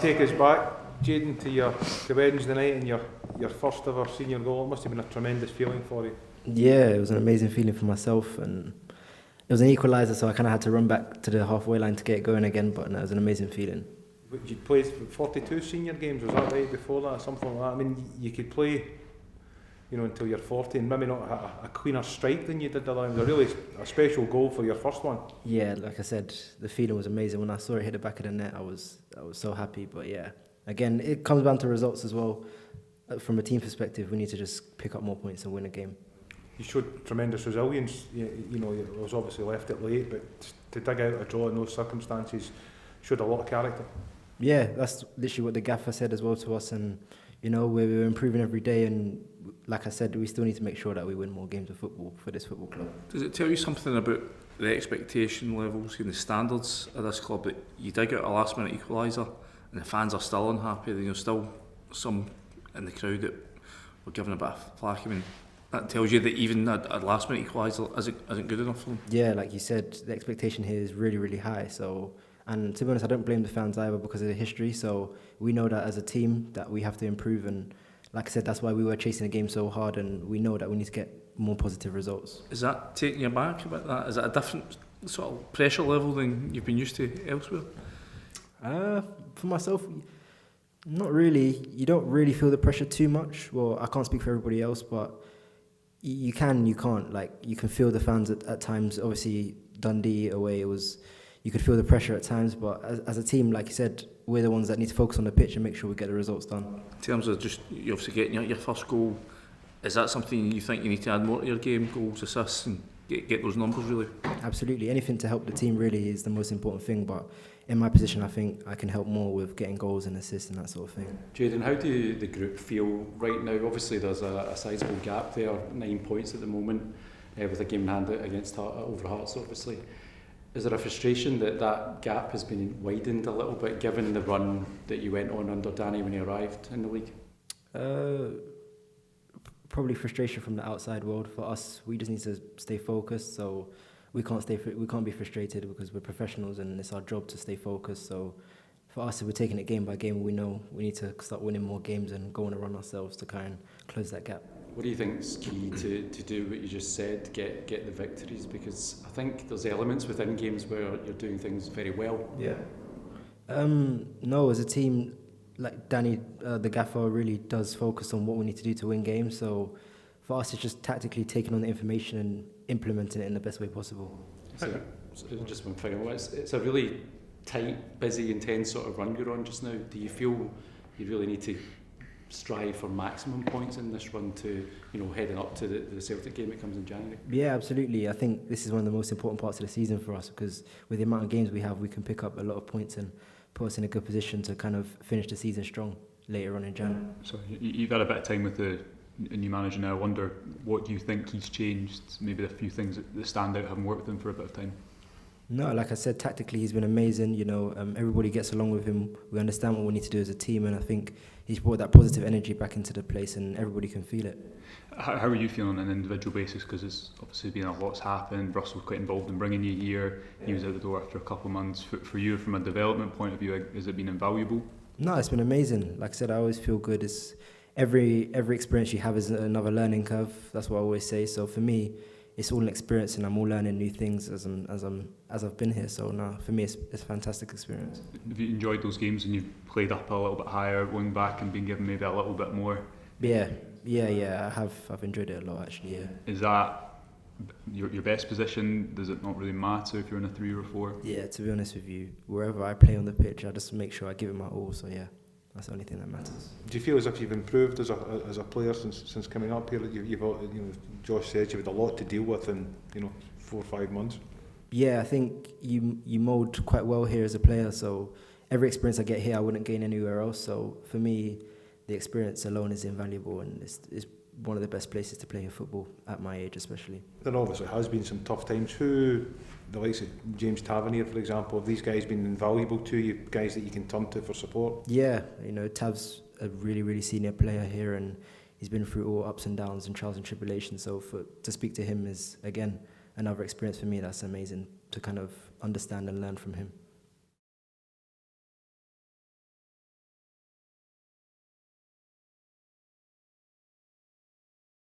Take us back, Jayden, to Wednesday night and your first ever senior goal. It must have been a tremendous feeling for you. Yeah, it was an amazing feeling for myself, and it was an equaliser, so I kind of had to run back to the halfway line to get going again, but no, it was an amazing feeling. You played 42 senior games, was that right, before that, something like that? I mean, you could play, until you're 40, and maybe not a cleaner strike than you did the line. It was a really special goal for your first one. Yeah, like I said, the feeling was amazing. When I saw it hit the back of the net, I was so happy, but yeah. Again, it comes down to results as well. From a team perspective, we need to just pick up more points and win a game. You showed tremendous resilience. It was obviously left it late, but to dig out a draw in those circumstances showed a lot of character. Yeah, that's literally what the gaffer said as well to us, and we're improving every day, and like I said, we still need to make sure that we win more games of football for this football club. Does it tell you something about the expectation levels and the standards of this club that you dig out a last minute equaliser and the fans are still unhappy? There's still some in the crowd that were giving a bit of flack. I mean, that tells you that even a last minute equaliser isn't good enough for them. Yeah, like you said, the expectation here is really, really high. And to be honest, I don't blame the fans either because of the history. So we know that as a team that we have to improve, and like I said, that's why we were chasing the game so hard, and we know that we need to get more positive results. Is that taking you back about that? Is that a different sort of pressure level than you've been used to elsewhere? For myself, not really. You don't really feel the pressure too much. Well, I can't speak for everybody else, but you can, you can't. Like, you can feel the fans at times. Obviously, Dundee away, you could feel the pressure at times, but as a team, like you said, we're the ones that need to focus on the pitch and make sure we get the results done. In terms of just you obviously getting your first goal, is that something you think you need to add more to your game, goals, assists, and get those numbers really? Absolutely. Anything to help the team really is the most important thing, but in my position, I think I can help more with getting goals and assists and that sort of thing. Jayden, how do the group feel right now? Obviously, there's a sizable gap there, 9 points at the moment, with a game in hand against over Hearts, obviously. Is there a frustration that gap has been widened a little bit, given the run that you went on under Danny when he arrived in the league? Probably frustration from the outside world. For us, we just need to stay focused. So we can't be frustrated because we're professionals and it's our job to stay focused. So for us, if we're taking it game by game, we know we need to start winning more games and go on a run ourselves to kind of close that gap. What do you think is key to do what you just said, get the victories? Because I think there's elements within games where you're doing things very well. Yeah. No, as a team, like Danny, the gaffer really does focus on what we need to do to win games. So for us, it's just tactically taking on the information and implementing it in the best way possible. So just one thing, it's a really tight, busy, intense sort of run you're on just now. Do you feel you really need to strive for maximum points in this run to, heading up to the Celtic game that comes in January? Yeah, absolutely. I think this is one of the most important parts of the season for us because with the amount of games we have, we can pick up a lot of points and put us in a good position to kind of finish the season strong later on in January. So you've had a bit of time with the new manager now. I wonder what you think he's changed, maybe a few things that stand out having worked with him for a bit of time. No, like I said, tactically he's been amazing. Everybody gets along with him. We understand what we need to do as a team, and I think he's brought that positive energy back into the place, and everybody can feel it. How are you feeling on an individual basis? Because it's obviously been a lot's happened. Russell was quite involved in bringing you here. He was out the door after a couple of months. For you, from a development point of view, has it been invaluable? No, it's been amazing. Like I said, I always feel good. It's every experience you have is another learning curve. That's what I always say. So for me, it's all an experience, and I'm all learning new things as I've been here. So no, for me, it's a fantastic experience. Have you enjoyed those games when you've played up a little bit higher, wing back, and been given maybe a little bit more? Yeah. I've enjoyed it a lot actually. Yeah. Is that your best position? Does it not really matter if you're in a 3 or a 4? Yeah, to be honest with you, wherever I play on the pitch, I just make sure I give it my all. So yeah. That's the only thing that matters. Do you feel as if you've improved as a player since coming up here? Josh said you've had a lot to deal with in 4 or 5 months. Yeah, I think you mould quite well here as a player. So every experience I get here, I wouldn't gain anywhere else. So for me, the experience alone is invaluable, and it's one of the best places to play football at my age, especially. There obviously has been some tough times. Who, the likes of James Tavernier, for example, have these guys been invaluable to you, guys that you can turn to for support? Yeah, Tav's a really, really senior player here, and he's been through all ups and downs and trials and tribulations. So to speak to him is, again, another experience for me that's amazing to kind of understand and learn from him.